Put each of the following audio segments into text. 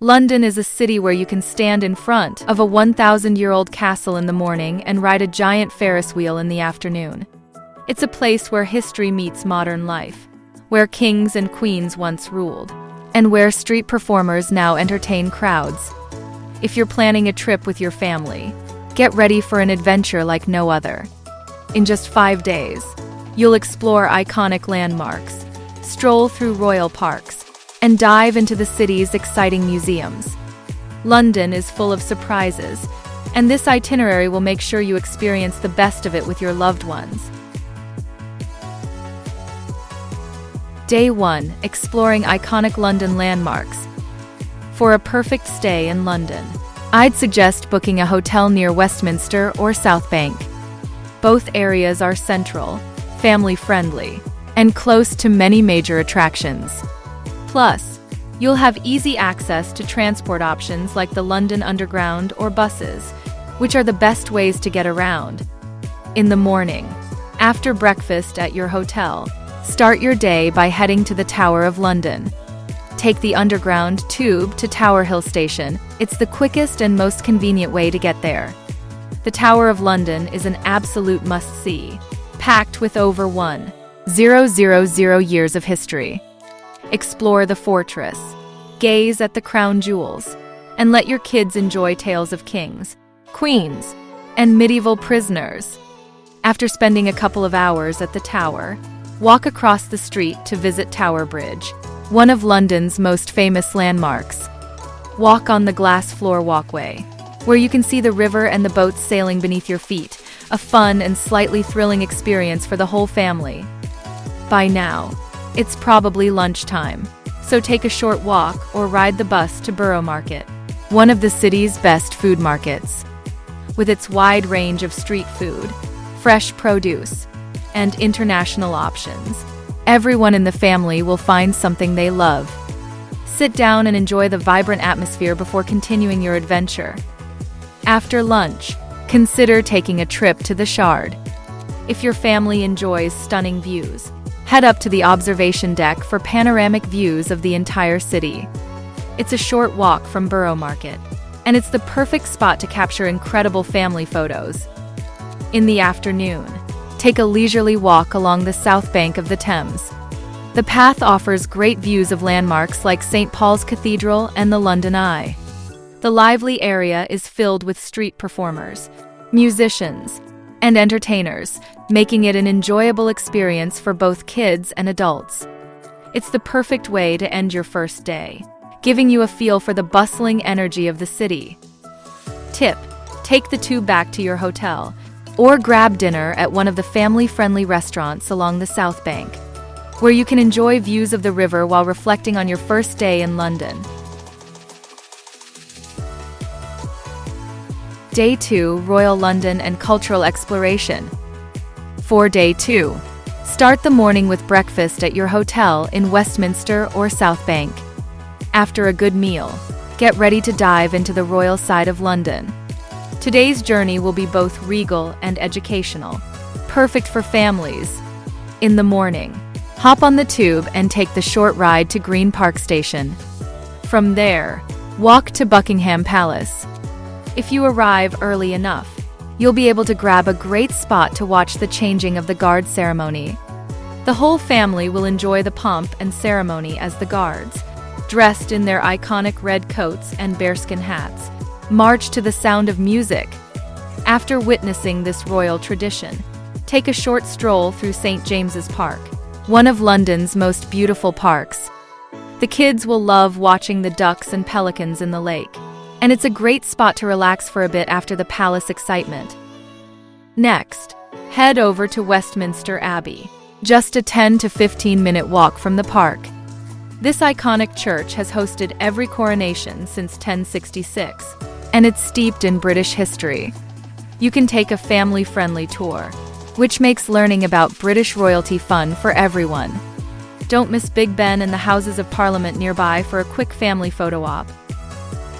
London is a city where you can stand in front of a 1,000-year-old castle in the morning and ride a giant Ferris wheel in the afternoon. It's a place where history meets modern life, where kings and queens once ruled, and where street performers now entertain crowds. If you're planning a trip with your family, get ready for an adventure like no other. In just 5 days, you'll explore iconic landmarks, stroll through royal parks, and dive into the city's exciting museums. London is full of surprises, and this itinerary will make sure you experience the best of it with your loved ones. Day 1. Exploring iconic London landmarks. For a perfect stay in London, I'd suggest booking a hotel near Westminster or South Bank. Both areas are central, family-friendly, and close to many major attractions. Plus, you'll have easy access to transport options like the London Underground or buses, which are the best ways to get around. In the morning, after breakfast at your hotel, start your day by heading to the Tower of London. Take the Underground tube to Tower Hill Station. It's the quickest and most convenient way to get there. The Tower of London is an absolute must-see, packed with over 1,000 years of history. Explore the fortress, gaze at the crown jewels, and let your kids enjoy tales of kings, queens, and medieval prisoners. After spending a couple of hours at the tower, walk across the street to visit Tower Bridge, one of London's most famous landmarks. Walk on the glass floor walkway, where you can see the river and the boats sailing beneath your feet, a fun and slightly thrilling experience for the whole family. By now, it's probably lunchtime, so take a short walk or ride the bus to Borough Market, one of the city's best food markets. With its wide range of street food, fresh produce, and international options, everyone in the family will find something they love. Sit down and enjoy the vibrant atmosphere before continuing your adventure. After lunch, consider taking a trip to the Shard. If your family enjoys stunning views, head up to the observation deck for panoramic views of the entire city. It's a short walk from Borough Market, and it's the perfect spot to capture incredible family photos. In the afternoon, take a leisurely walk along the south bank of the Thames. The path offers great views of landmarks like St. Paul's Cathedral and the London Eye. The lively area is filled with street performers, musicians, and entertainers, making it an enjoyable experience for both kids and adults. It's the perfect way to end your first day, giving you a feel for the bustling energy of the city. Tip: take the tube back to your hotel, or grab dinner at one of the family-friendly restaurants along the South Bank, where you can enjoy views of the river while reflecting on your first day in London. Day 2. Royal London and Cultural Exploration. For Day 2, start the morning with breakfast at your hotel in Westminster or South Bank. After a good meal, get ready to dive into the royal side of London. Today's journey will be both regal and educational, perfect for families. In the morning, hop on the tube and take the short ride to Green Park Station. From there, walk to Buckingham Palace. If you arrive early enough, you'll be able to grab a great spot to watch the changing of the guard ceremony. The whole family will enjoy the pomp and ceremony as the guards, dressed in their iconic red coats and bearskin hats, march to the sound of music. After witnessing this royal tradition, take a short stroll through St. James's Park, one of London's most beautiful parks. The kids will love watching the ducks and pelicans in the lake, and it's a great spot to relax for a bit after the palace excitement. Next, head over to Westminster Abbey, just a 10 to 15-minute walk from the park. This iconic church has hosted every coronation since 1066, and it's steeped in British history. You can take a family-friendly tour, which makes learning about British royalty fun for everyone. Don't miss Big Ben and the Houses of Parliament nearby for a quick family photo op.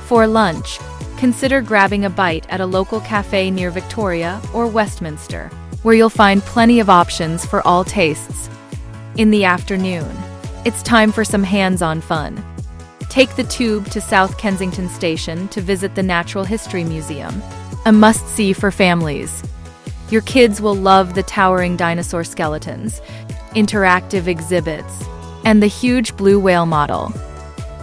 For lunch, consider grabbing a bite at a local cafe near Victoria or Westminster, where you'll find plenty of options for all tastes. In the afternoon, it's time for some hands-on fun. Take the tube to South Kensington Station to visit the Natural History Museum, a must-see for families. Your kids will love the towering dinosaur skeletons, interactive exhibits, and the huge blue whale model.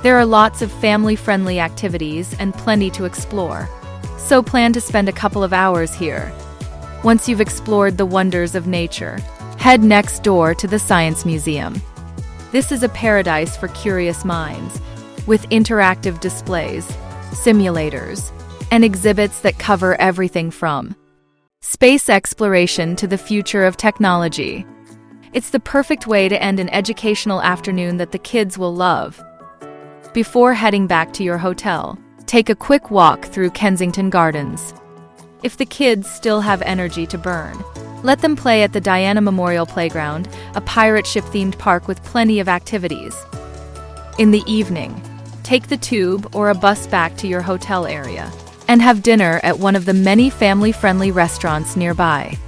There are lots of family-friendly activities and plenty to explore, so plan to spend a couple of hours here. Once you've explored the wonders of nature, head next door to the Science Museum. This is a paradise for curious minds, with interactive displays, simulators, and exhibits that cover everything from space exploration to the future of technology. It's the perfect way to end an educational afternoon that the kids will love. Before heading back to your hotel, take a quick walk through Kensington Gardens. If the kids still have energy to burn, let them play at the Diana Memorial Playground, a pirate ship-themed park with plenty of activities. In the evening, take the tube or a bus back to your hotel area and have dinner at one of the many family-friendly restaurants nearby.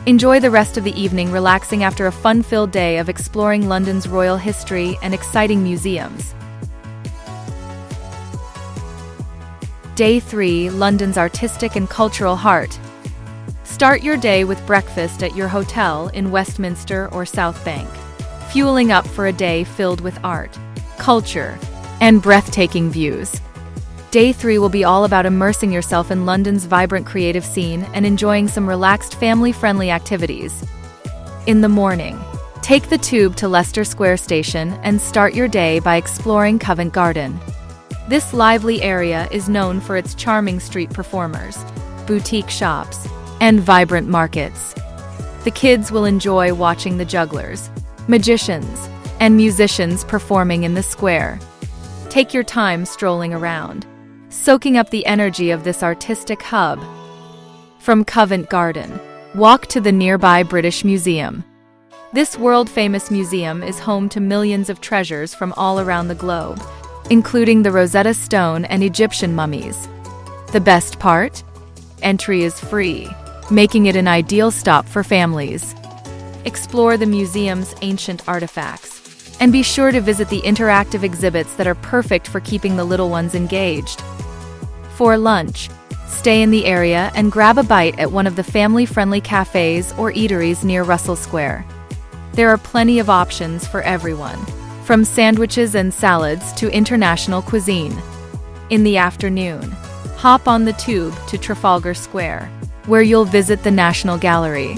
Enjoy the rest of the evening relaxing after a fun-filled day of exploring London's royal history and exciting museums. Day 3, London's artistic and cultural heart. Start your day with breakfast at your hotel in Westminster or South Bank, fueling up for a day filled with art, culture, and breathtaking views. Day 3 will be all about immersing yourself in London's vibrant creative scene and enjoying some relaxed family-friendly activities. In the morning, take the tube to Leicester Square Station and start your day by exploring Covent Garden. This lively area is known for its charming street performers, boutique shops, and vibrant markets. The kids will enjoy watching the jugglers, magicians, and musicians performing in the square. Take your time strolling around, soaking up the energy of this artistic hub. From Covent Garden, walk to the nearby British Museum. This world-famous museum is home to millions of treasures from all around the globe, including the Rosetta Stone and Egyptian mummies. The best part? Entry is free, making it an ideal stop for families. Explore the museum's ancient artifacts, and be sure to visit the interactive exhibits that are perfect for keeping the little ones engaged. For lunch, stay in the area and grab a bite at one of the family-friendly cafes or eateries near Russell Square. There are plenty of options for everyone, from sandwiches and salads to international cuisine. In the afternoon, hop on the tube to Trafalgar Square, where you'll visit the National Gallery.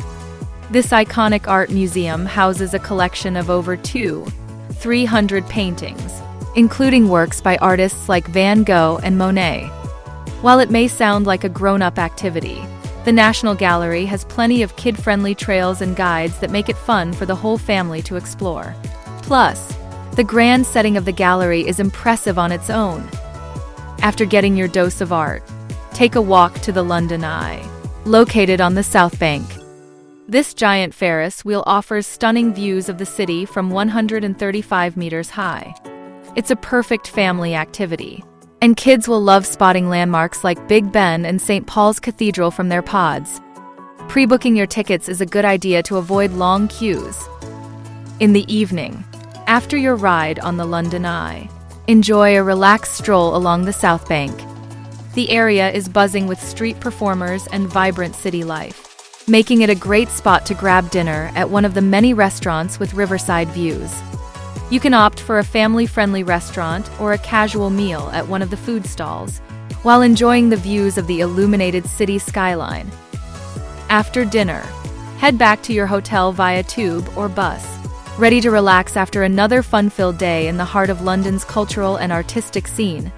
This iconic art museum houses a collection of over 300 paintings, including works by artists like Van Gogh and Monet. While it may sound like a grown-up activity, the National Gallery has plenty of kid-friendly trails and guides that make it fun for the whole family to explore. Plus, the grand setting of the gallery is impressive on its own. After getting your dose of art, take a walk to the London Eye, located on the South Bank. This giant Ferris wheel offers stunning views of the city from 135 meters high. It's a perfect family activity, and kids will love spotting landmarks like Big Ben and St. Paul's Cathedral from their pods. Pre-booking your tickets is a good idea to avoid long queues. In the evening, after your ride on the London Eye, enjoy a relaxed stroll along the South Bank. The area is buzzing with street performers and vibrant city life, making it a great spot to grab dinner at one of the many restaurants with riverside views. You can opt for a family-friendly restaurant or a casual meal at one of the food stalls, while enjoying the views of the illuminated city skyline. After dinner, head back to your hotel via tube or bus, ready to relax after another fun-filled day in the heart of London's cultural and artistic scene.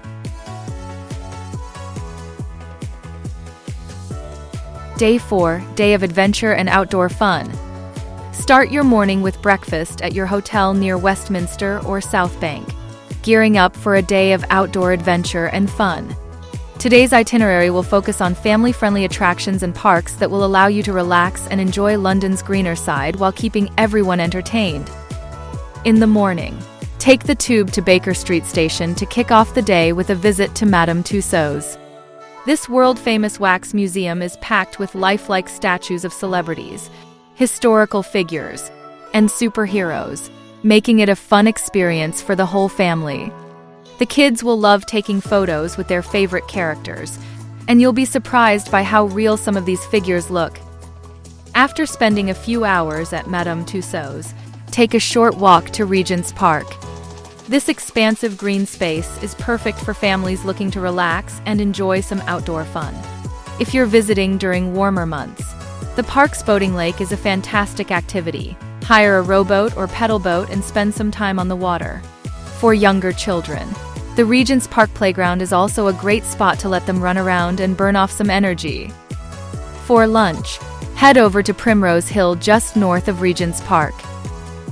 Day 4, Day of Adventure and Outdoor Fun. Start your morning with breakfast at your hotel near Westminster or South Bank, gearing up for a day of outdoor adventure and fun. Today's itinerary will focus on family-friendly attractions and parks that will allow you to relax and enjoy London's greener side while keeping everyone entertained. In the morning, take the tube to Baker Street Station to kick off the day with a visit to Madame Tussauds. This world-famous wax museum is packed with lifelike statues of celebrities, historical figures, and superheroes, making it a fun experience for the whole family. The kids will love taking photos with their favorite characters, and you'll be surprised by how real some of these figures look. After spending a few hours at Madame Tussauds, take a short walk to Regent's Park. This expansive green space is perfect for families looking to relax and enjoy some outdoor fun. If you're visiting during warmer months, the park's boating lake is a fantastic activity. Hire a rowboat or pedal boat and spend some time on the water. For younger children, the Regent's Park playground is also a great spot to let them run around and burn off some energy. For lunch, head over to Primrose Hill just north of Regent's Park.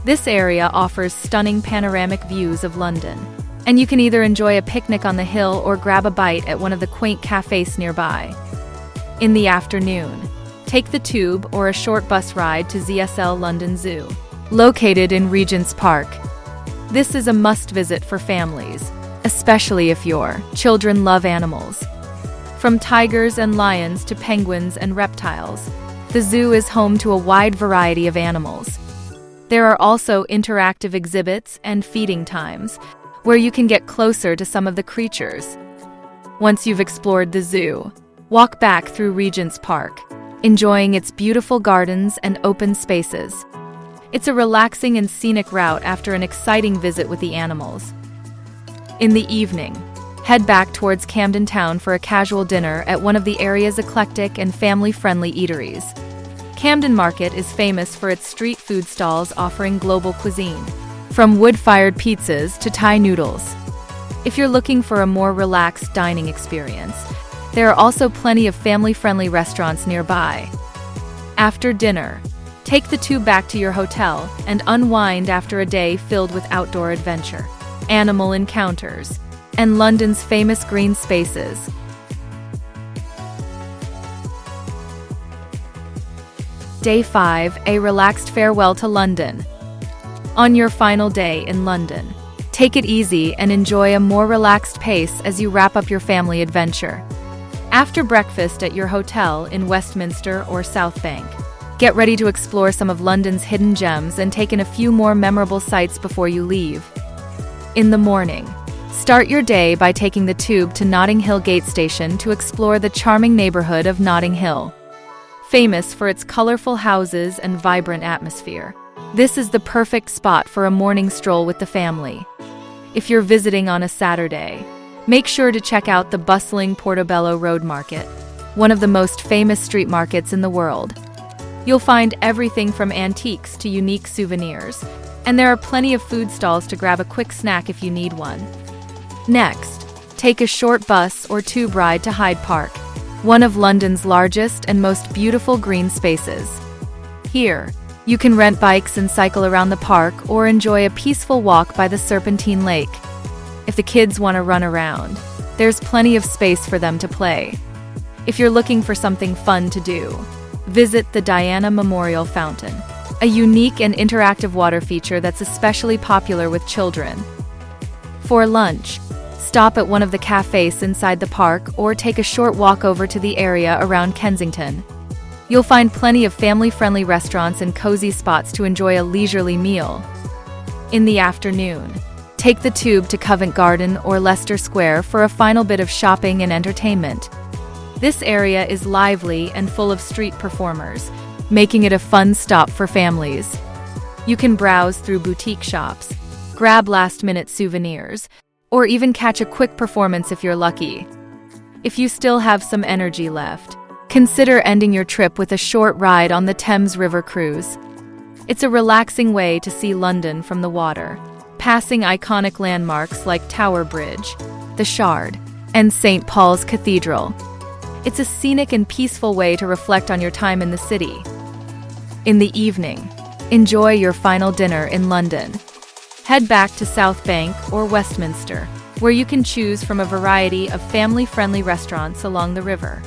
This area offers stunning panoramic views of London, and you can either enjoy a picnic on the hill or grab a bite at one of the quaint cafes nearby. In the afternoon, take the tube or a short bus ride to ZSL London Zoo, located in Regent's Park. This is a must-visit for families, especially if your children love animals. From tigers and lions to penguins and reptiles, the zoo is home to a wide variety of animals. There are also interactive exhibits and feeding times, where you can get closer to some of the creatures. Once you've explored the zoo, walk back through Regent's Park, enjoying its beautiful gardens and open spaces. It's a relaxing and scenic route after an exciting visit with the animals. In the evening, head back towards Camden Town for a casual dinner at one of the area's eclectic and family-friendly eateries. Camden Market is famous for its street food stalls offering global cuisine, from wood-fired pizzas to Thai noodles. If you're looking for a more relaxed dining experience, there are also plenty of family-friendly restaurants nearby. After dinner, take the tube back to your hotel and unwind after a day filled with outdoor adventure, animal encounters, and London's famous green spaces. Day 5, a relaxed farewell to London. On your final day in London, take it easy and enjoy a more relaxed pace as you wrap up your family adventure. After breakfast at your hotel in Westminster or South Bank, get ready to explore some of London's hidden gems and take in a few more memorable sights before you leave. In the morning, start your day by taking the tube to Notting Hill Gate Station to explore the charming neighborhood of Notting Hill. Famous for its colorful houses and vibrant atmosphere, this is the perfect spot for a morning stroll with the family. If you're visiting on a Saturday, make sure to check out the bustling Portobello Road Market, one of the most famous street markets in the world. You'll find everything from antiques to unique souvenirs, and there are plenty of food stalls to grab a quick snack if you need one. Next, take a short bus or tube ride to Hyde Park, one of London's largest and most beautiful green spaces. Here, you can rent bikes and cycle around the park or enjoy a peaceful walk by the Serpentine Lake. If the kids want to run around, there's plenty of space for them to play. If you're looking for something fun to do, visit the Diana Memorial Fountain, a unique and interactive water feature that's especially popular with children. For lunch, stop at one of the cafes inside the park or take a short walk over to the area around Kensington. You'll find plenty of family-friendly restaurants and cozy spots to enjoy a leisurely meal. In the afternoon, take the tube to Covent Garden or Leicester Square for a final bit of shopping and entertainment. This area is lively and full of street performers, making it a fun stop for families. You can browse through boutique shops, grab last-minute souvenirs, or even catch a quick performance if you're lucky. If you still have some energy left, consider ending your trip with a short ride on the Thames River cruise. It's a relaxing way to see London from the water, passing iconic landmarks like Tower Bridge, the Shard, and St. Paul's Cathedral. It's a scenic and peaceful way to reflect on your time in the city. In the evening, enjoy your final dinner in London. Head back to South Bank or Westminster, where you can choose from a variety of family-friendly restaurants along the river.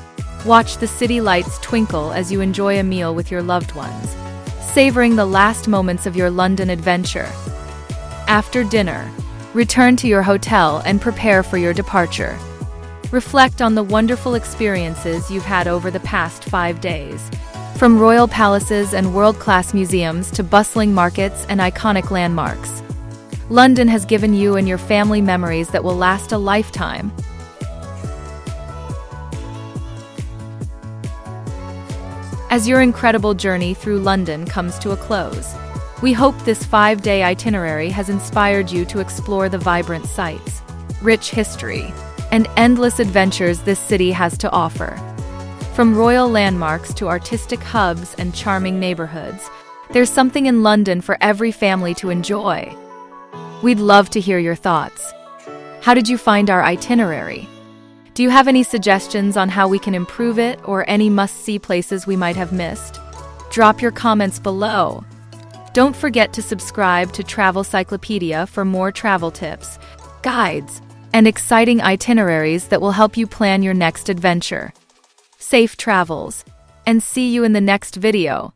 Watch the city lights twinkle as you enjoy a meal with your loved ones, savoring the last moments of your London adventure. After dinner, return to your hotel and prepare for your departure. Reflect on the wonderful experiences you've had over the past 5 days, from royal palaces and world-class museums to bustling markets and iconic landmarks. London has given you and your family memories that will last a lifetime. As your incredible journey through London comes to a close, we hope this 5-day itinerary has inspired you to explore the vibrant sights, rich history, and endless adventures this city has to offer. From royal landmarks to artistic hubs and charming neighborhoods, there's something in London for every family to enjoy. We'd love to hear your thoughts. How did you find our itinerary? Do you have any suggestions on how we can improve it or any must-see places we might have missed? Drop your comments below. Don't forget to subscribe to Travel Cyclopedia for more travel tips, guides, and exciting itineraries that will help you plan your next adventure. Safe travels, and see you in the next video.